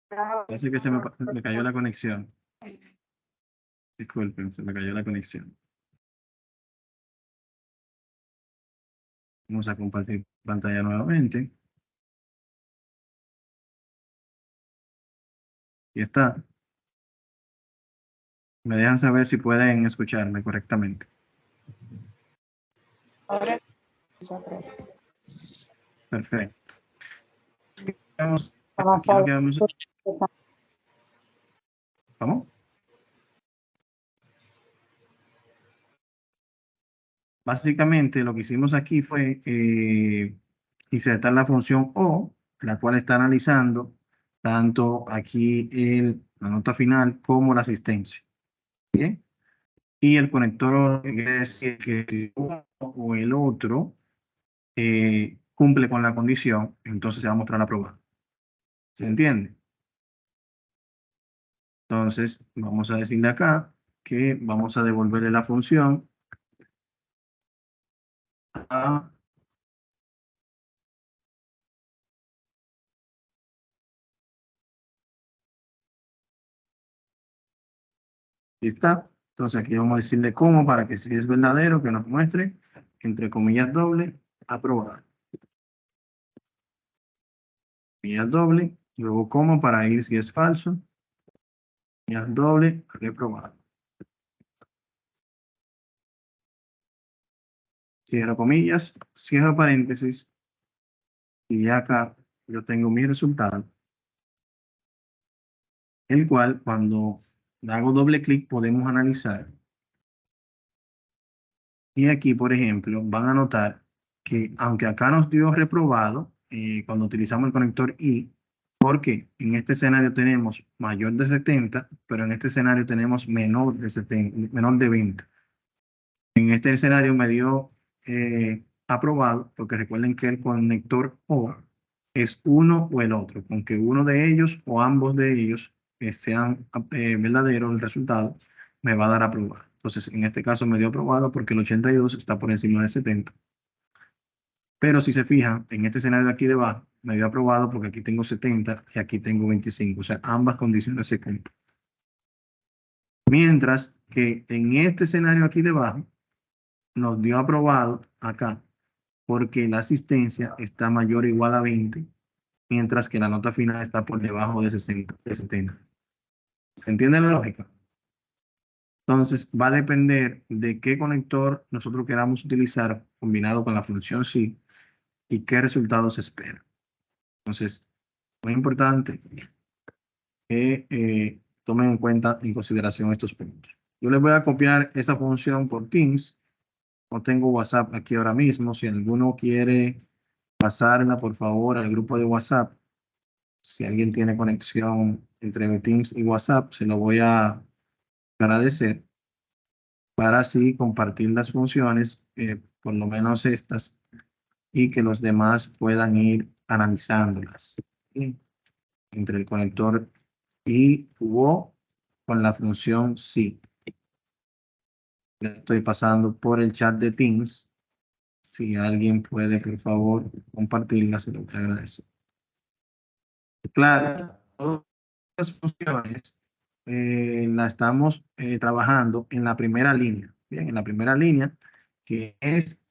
Parece que se me cayó la conexión. Disculpen, se me cayó la conexión. Vamos a compartir pantalla nuevamente. Y está. Me dejan saber si pueden escucharme correctamente. Ahora Perfecto. Aquí lo que vamos. ¿Vamos? Básicamente lo que hicimos aquí fue insertar la función O, la cual está analizando tanto aquí la nota final como la asistencia. ¿Bien? Y el conector quiere decir que si uno o el otro cumple con la condición, entonces se va a mostrar aprobado. ¿Se entiende? Entonces, vamos a decirle acá que vamos a devolverle la función a está. Entonces aquí vamos a decirle cómo para que si es verdadero, que nos muestre, entre comillas doble, aprobado. Comillas doble, luego cómo para ir si es falso, comillas doble, reprobado. Cierro comillas, cierro paréntesis, y acá yo tengo mi resultado, el cual cuando hago doble clic podemos analizar. Y aquí, por ejemplo, van a notar que aunque acá nos dio reprobado, cuando utilizamos el conector I, porque en este escenario tenemos mayor de 70, pero en este escenario tenemos menor de 70, menor de 20. En este escenario me dio aprobado, porque recuerden que el conector O es uno o el otro, con que uno de ellos o ambos de ellos sean verdaderos el resultado, me va a dar aprobado. Entonces, en este caso me dio aprobado porque el 82 está por encima de 70. Pero si se fijan, en este escenario de aquí debajo, me dio aprobado porque aquí tengo 70 y aquí tengo 25. O sea, ambas condiciones se cumplen. Mientras que en este escenario aquí debajo, nos dio aprobado acá porque la asistencia está mayor o igual a 20, mientras que la nota final está por debajo de 60, de 70. ¿Se entiende la lógica? Entonces, va a depender de qué conector nosotros queramos utilizar combinado con la función sí y qué resultados se espera. Entonces, muy importante que tomen en cuenta, en consideración estos puntos. Yo les voy a copiar esa función por Teams. No tengo WhatsApp aquí ahora mismo. Si alguno quiere pasarla, por favor, al grupo de WhatsApp. Si alguien tiene conexión entre Teams y WhatsApp, se lo voy a agradecer para así compartir las funciones, por lo menos estas, y que los demás puedan ir analizándolas. ¿Sí? Entre el conector y o con la función sí. Estoy pasando por el chat de Teams. Si alguien puede, por favor, compartirla, se lo voy a agradecer. Claro, todas las funciones la estamos trabajando en la primera línea. Bien, en la primera línea, que es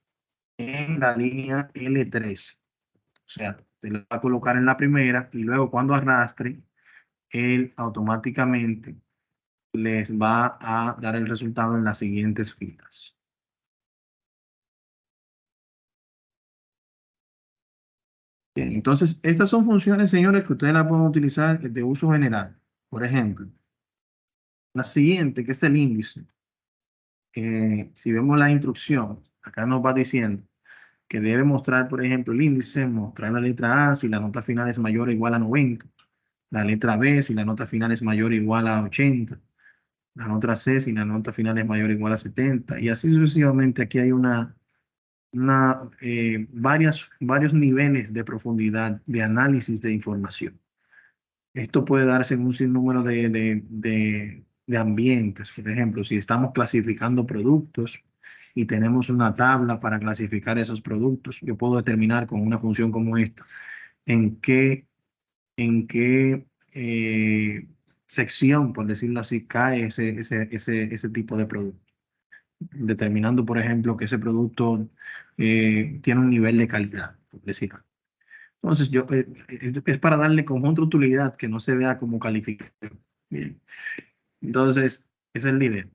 en la línea L3. O sea, se lo va a colocar en la primera y luego cuando arrastre, él automáticamente les va a dar el resultado en las siguientes filas. Bien, entonces, estas son funciones, señores, que ustedes las pueden utilizar de uso general. Por ejemplo, la siguiente, que es el índice. Si vemos la instrucción, acá nos va diciendo que debe mostrar, por ejemplo, el índice, mostrar la letra A si la nota final es mayor o igual a 90, la letra B si la nota final es mayor o igual a 80, la otra C si la nota final es mayor o igual a 70, y así sucesivamente. Aquí hay varios niveles de profundidad de análisis de información. Esto puede darse en un sinnúmero de ambientes. Por ejemplo, si estamos clasificando productos y tenemos una tabla para clasificar esos productos, yo puedo determinar con una función como esta en qué sección, por decirlo así, cae ese tipo de producto. Determinando, por ejemplo, que ese producto tiene un nivel de calidad, por decirlo. Entonces, es para darle conjunto de utilidad que no se vea como calificación. Bien. Entonces, esa es la idea.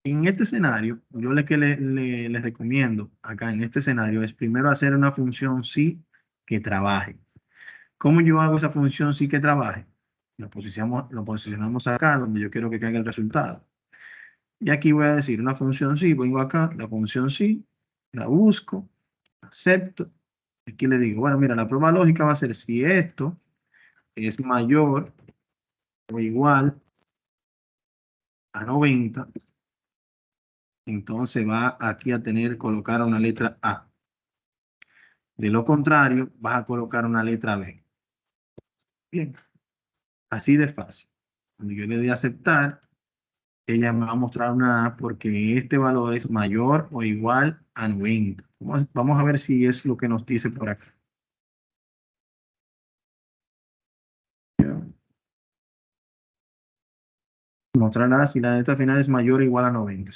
En este escenario, yo le recomiendo acá en este escenario es primero hacer una función sí que trabaje. ¿Cómo yo hago esa función sí que trabaje? Lo posicionamos acá donde yo quiero que caiga el resultado. Y aquí voy a decir una función sí, vengo acá, la función sí, la busco, acepto. Aquí le digo, bueno, mira, la prueba lógica va a ser si esto es mayor o igual a 90, entonces va aquí a colocar una letra A. De lo contrario, vas a colocar una letra B. Bien, así de fácil. Cuando yo le doy a aceptar, ella me va a mostrar una A porque este valor es mayor o igual a 90. Vamos a ver si es lo que nos dice por acá. Mostrará si la letra final es mayor o igual a 90.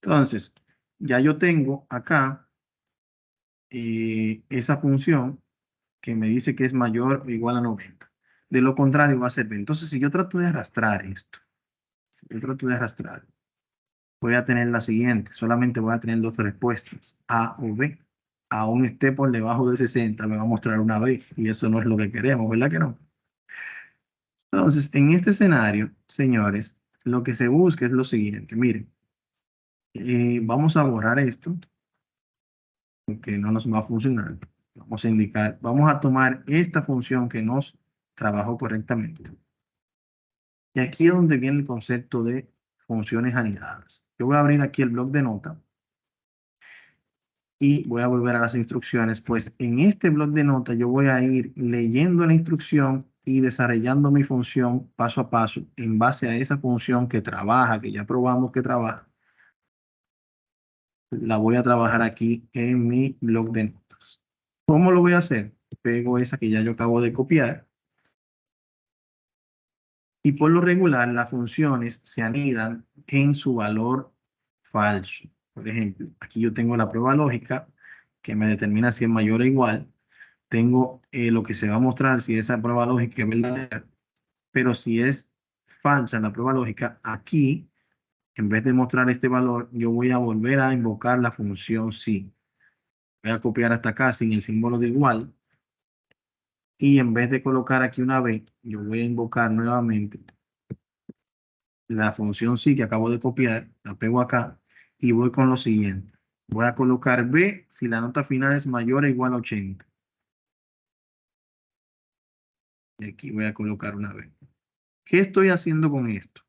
Entonces, ya yo tengo acá esa función que me dice que es mayor o igual a 90. De lo contrario va a ser B. Entonces, si yo trato de arrastrar esto, si yo trato de arrastrar, voy a tener la siguiente. Solamente voy a tener dos respuestas, A o B. Aún esté por debajo de 60, me va a mostrar una B. Y eso no es lo que queremos, ¿verdad que no? Entonces, en este escenario, señores, lo que se busca es lo siguiente. Miren, vamos a borrar esto, porque no nos va a funcionar. Vamos a indicar, vamos a tomar esta función que nos trabajó correctamente. Y aquí es donde viene el concepto de funciones anidadas. Yo voy a abrir aquí el bloc de nota y voy a volver a las instrucciones. Pues en este bloc de nota yo voy a ir leyendo la instrucción y desarrollando mi función paso a paso en base a esa función que trabaja, que ya probamos que trabaja. La voy a trabajar aquí en mi bloc de notas. ¿Cómo lo voy a hacer? Pego esa que ya yo acabo de copiar. Y por lo regular, las funciones se anidan en su valor falso. Por ejemplo, aquí yo tengo la prueba lógica que me determina si es mayor o igual. Tengo lo que se va a mostrar si esa prueba lógica es verdadera. Pero si es falsa la prueba lógica, aquí, en vez de mostrar este valor, yo voy a volver a invocar la función sí. Voy a copiar hasta acá sin el símbolo de igual. Y en vez de colocar aquí una B, yo voy a invocar nuevamente la función sí que acabo de copiar, la pego acá y voy con lo siguiente. Voy a colocar B si la nota final es mayor o igual a 80. Y aquí voy a colocar una B. ¿Qué estoy haciendo con esto?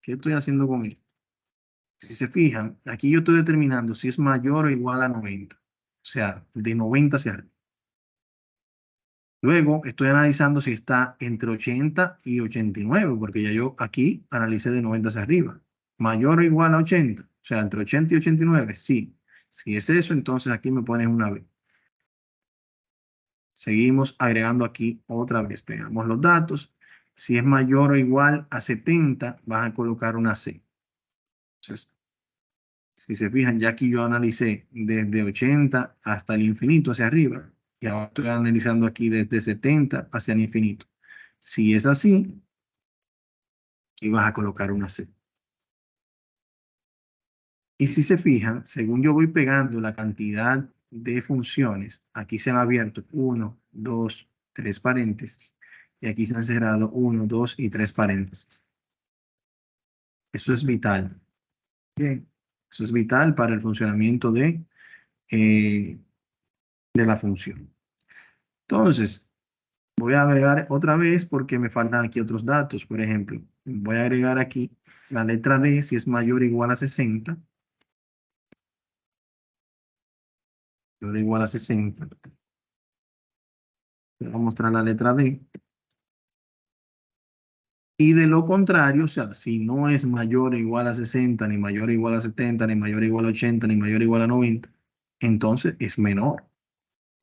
¿Qué estoy haciendo con esto? Si se fijan, aquí yo estoy determinando si es mayor o igual a 90. O sea, de 90 hacia arriba. Luego estoy analizando si está entre 80 y 89, porque ya yo aquí analicé de 90 hacia arriba. Mayor o igual a 80, o sea, entre 80 y 89, sí. Si es eso, entonces aquí me pones una B. Seguimos agregando aquí otra vez. Pegamos los datos. Si es mayor o igual a 70, vas a colocar una C. Entonces, si se fijan, ya aquí yo analicé desde 80 hasta el infinito hacia arriba. Y ahora estoy analizando aquí desde 70 hacia el infinito. Si es así, aquí vas a colocar una C. Y si se fijan, según yo voy pegando la cantidad de funciones, aquí se han abierto 1, 2, 3 paréntesis. Y aquí se han cerrado 1, 2 y 3 paréntesis. Eso es vital. Bien. Eso es vital para el funcionamiento de la función. Entonces, Voy a agregar otra vez porque me faltan aquí otros datos. Por ejemplo, voy a agregar aquí la letra D si es mayor o igual a 60. Mayor o igual a 60. Voy a mostrar la letra D. Y de lo contrario, o sea, si no es mayor o igual a 60, ni mayor o igual a 70, ni mayor o igual a 80, ni mayor o igual a 90, entonces es menor.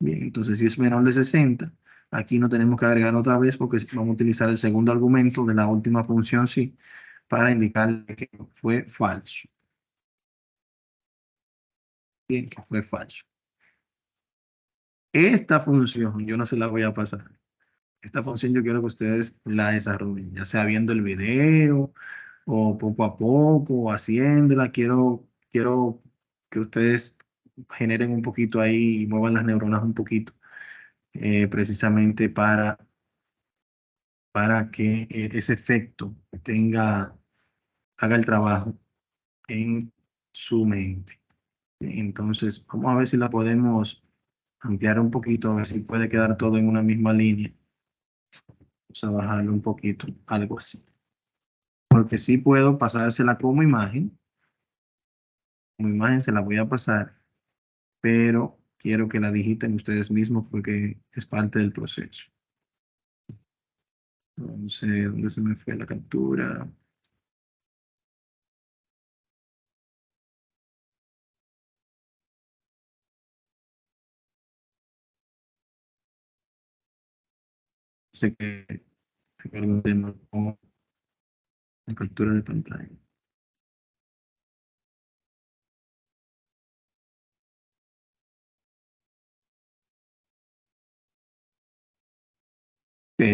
Bien, entonces si es menor de 60, aquí no tenemos que agregar otra vez porque vamos a utilizar el segundo argumento de la última función sí para indicar que fue falso. Bien, que fue falso. Esta función yo no se la voy a pasar. Esta función yo quiero que ustedes la desarrollen, ya sea viendo el video o poco a poco, o haciéndola. Quiero que ustedes generen un poquito ahí y muevan las neuronas un poquito, precisamente para que ese efecto haga el trabajo en su mente. Entonces, vamos a ver si la podemos ampliar un poquito, a ver si puede quedar todo en una misma línea. Vamos a bajarlo un poquito, algo así. Porque sí puedo pasársela como imagen. Como imagen se la voy a pasar, pero quiero que la digiten ustedes mismos porque es parte del proceso. Entonces, ¿dónde se me fue la captura? Sé que tengo algún tema con la captura de pantalla.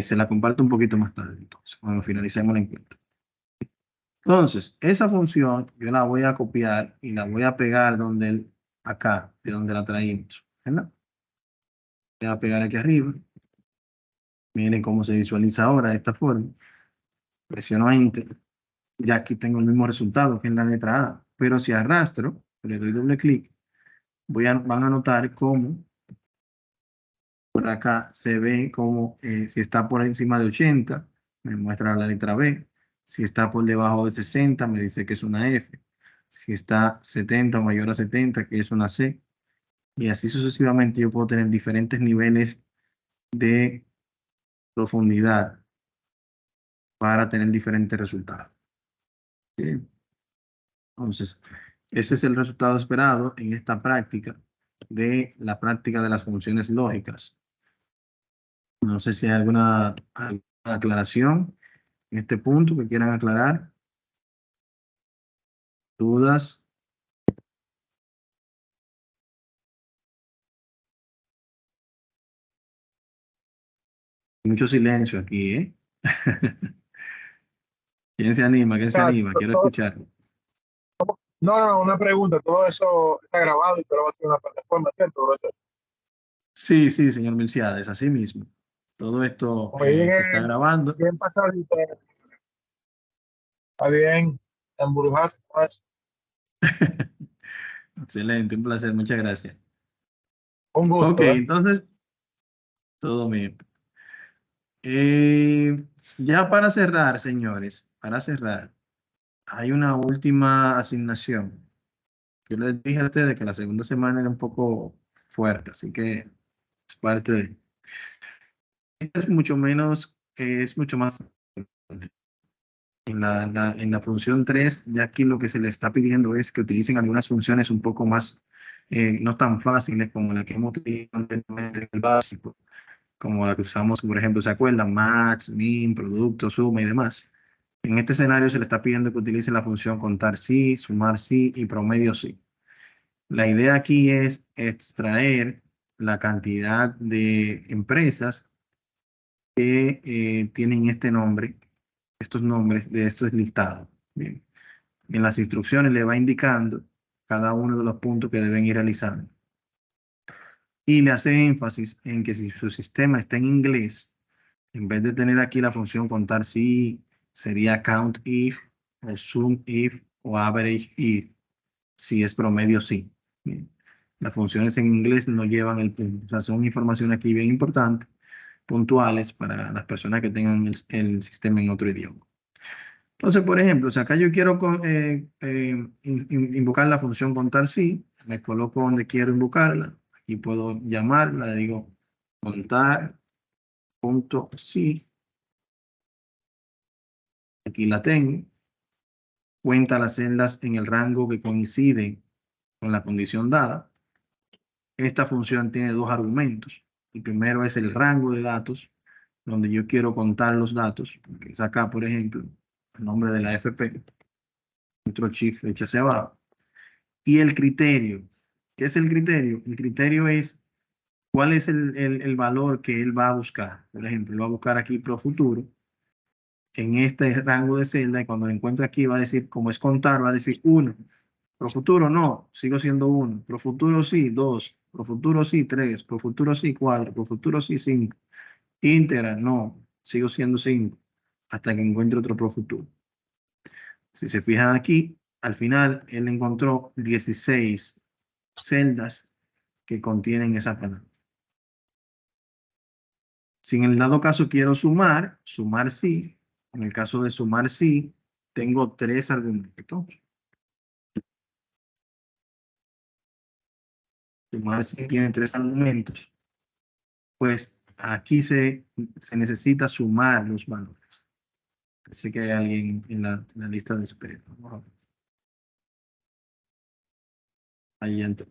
Se la comparto un poquito más tarde, entonces, cuando finalicemos la encuesta. Entonces, esa función yo la voy a copiar y la voy a pegar acá, de donde la traímos, ¿verdad? Voy a pegar aquí arriba. Miren cómo se visualiza ahora de esta forma. Presiono Enter. Ya aquí tengo el mismo resultado que en la letra A. Pero si arrastro, le doy doble clic, van a notar cómo por acá se ve como si está por encima de 80, me muestra la letra B. Si está por debajo de 60, me dice que es una F. Si está 70 o mayor a 70, que es una C. Y así sucesivamente yo puedo tener diferentes niveles de profundidad para tener diferentes resultados. ¿Sí? Entonces, ese es el resultado esperado en esta práctica de la práctica de las funciones lógicas. No sé si hay alguna aclaración en este punto que quieran aclarar. ¿Dudas? Mucho silencio aquí, ¿eh? ¿Quién se anima? ¿Quién se Exacto. anima? Quiero escuchar. No, una pregunta. Todo eso está grabado y todo va a ser una plataforma, ¿cierto, profesor? Sí, sí, señor Milciades, así mismo. Todo esto Muy se está bien, grabando. bien pasadito. Está bien. Embrujarse con eso. Excelente, un placer, muchas gracias. Un Ok, gusto, ¿eh? entonces, todo bien. Eh, ya para cerrar, señores, para cerrar, hay una última asignación. Yo les dije a ustedes que la segunda semana era un poco fuerte, así que es parte de... Es mucho menos, es mucho más... En la función 3 ya aquí lo que se le está pidiendo es que utilicen algunas funciones un poco más, no tan fáciles como la que hemos utilizado anteriormente en el básico, como la que usamos, por ejemplo, ¿se acuerdan? Max, min, producto, suma y demás. En este escenario se le está pidiendo que utilice la función contar sí, sumar sí y promedio sí. La idea aquí es extraer la cantidad de empresas que tienen este nombre, estos nombres de estos listados. Bien. En las instrucciones le va indicando cada uno de los puntos que deben ir realizando. Y le hace énfasis en que si su sistema está en inglés, en vez de tener aquí la función contar si, sería count if, o sum if, o average if, si es promedio sí. Bien. Las funciones en inglés no llevan el punto. O sea, son información aquí bien importante puntuales para las personas que tengan el sistema en otro idioma. Entonces, por ejemplo, si acá yo quiero invocar la función contar sí, me coloco donde quiero invocarla. Aquí puedo llamarla, le digo contar.sí. Aquí la tengo. Cuenta las celdas en el rango que coinciden con la condición dada. Esta función tiene dos argumentos. El primero es el rango de datos, donde yo quiero contar los datos, que es acá, por ejemplo, el nombre de la FP, Control Shift, flecha hacia abajo. Y el criterio. ¿Qué es el criterio? El criterio es cuál es el valor que él va a buscar. Por ejemplo, él va a buscar aquí Pro Futuro en este rango de celda, y cuando lo encuentre aquí va a decir, como es contar, va a decir 1. Pro Futuro no, sigo siendo 1. Pro Futuro sí, 2. Pro Futuro sí, 3. Pro Futuro sí, 4. Pro Futuro sí, 5. Íntegra, no, sigo siendo 5. Hasta que encuentre otro Pro Futuro. Si se fijan aquí, al final él encontró 16 celdas que contienen esa palabra. Si en el dado caso quiero sumar sí. En el caso de sumar sí, tengo 3 argumentos. Sumar sí tiene 3 argumentos. Pues aquí se necesita sumar los valores. Así que hay alguien en la lista de espera. Vamos a ver. Ahí entró.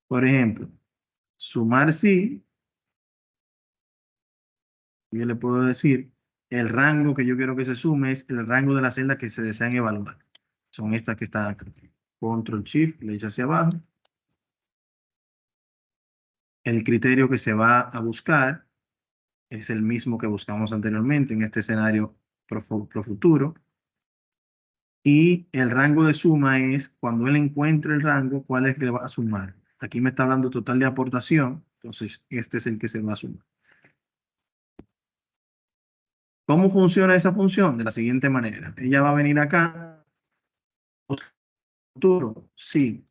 Por ejemplo, sumar sí, yo le puedo decir, el rango que yo quiero que se sume es el rango de las celdas que se desean evaluar. Son estas que están acá. Control Shift, le echa hacia abajo. El criterio que se va a buscar es el mismo que buscamos anteriormente en este escenario pro futuro. Y el rango de suma es cuando él encuentre el rango, cuál es que le va a sumar. Aquí me está hablando total de aportación, entonces este es el que se va a sumar. ¿Cómo funciona esa función? De la siguiente manera. Ella va a venir acá. Futuro, sí,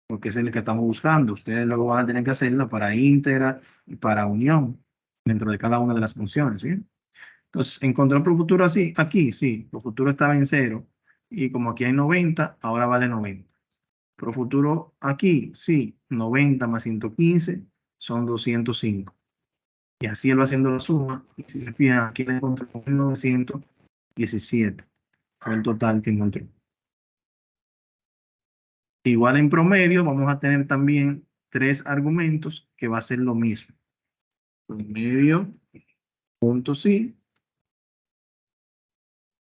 porque es el que estamos buscando. Ustedes luego van a tener que hacerlo para íntegra y para unión dentro de cada una de las funciones, ¿sí? Entonces, encontró Pro Futuro así, aquí, sí, Pro Futuro estaba en 0. Y como aquí hay 90, ahora vale 90. Pro Futuro aquí, sí, 90 más 115 son 205. Y así él va haciendo la suma. Y si se fijan, aquí le encontró 917. Fue el total que encontró. Igual en promedio, vamos a tener también 3 argumentos que va a ser lo mismo. Promedio, punto sí.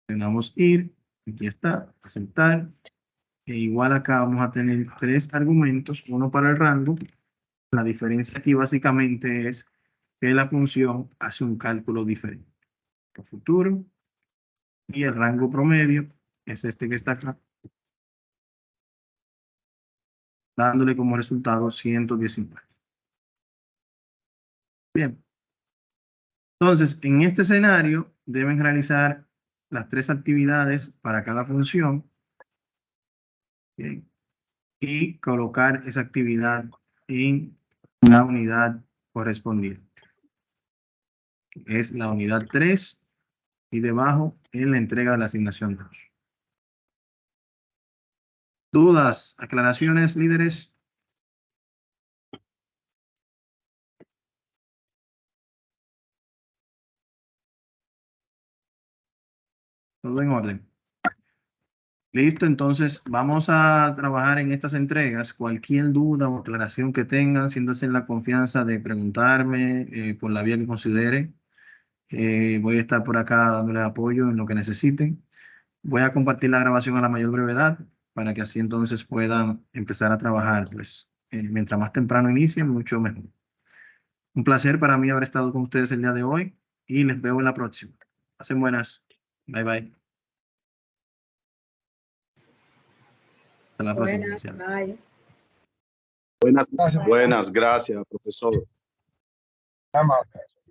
Tenemos ir, aquí está, aceptar. E igual acá vamos a tener 3 argumentos, uno para el rango. La diferencia aquí básicamente es que la función hace un cálculo diferente. El futuro y el rango promedio es este que está acá, dándole como resultado 119. Bien. Entonces, en este escenario deben realizar las 3 actividades para cada función. Bien. Y colocar esa actividad en la unidad correspondiente. Es la unidad 3 y debajo en la entrega de la asignación 2. ¿Dudas, aclaraciones, líderes? Todo en orden. Listo, entonces vamos a trabajar en estas entregas. Cualquier duda o aclaración que tengan, siéntanse en la confianza de preguntarme por la vía que considere. Voy a estar por acá dándoles apoyo en lo que necesiten. Voy a compartir la grabación a la mayor brevedad para que así entonces puedan empezar a trabajar. Pues mientras más temprano inicien, mucho mejor. Un placer para mí haber estado con ustedes el día de hoy y les veo en la próxima. Pasen buenas. Bye bye. Hasta la próxima. Bye. Gracias. Buenas, gracias, profesor. Amable.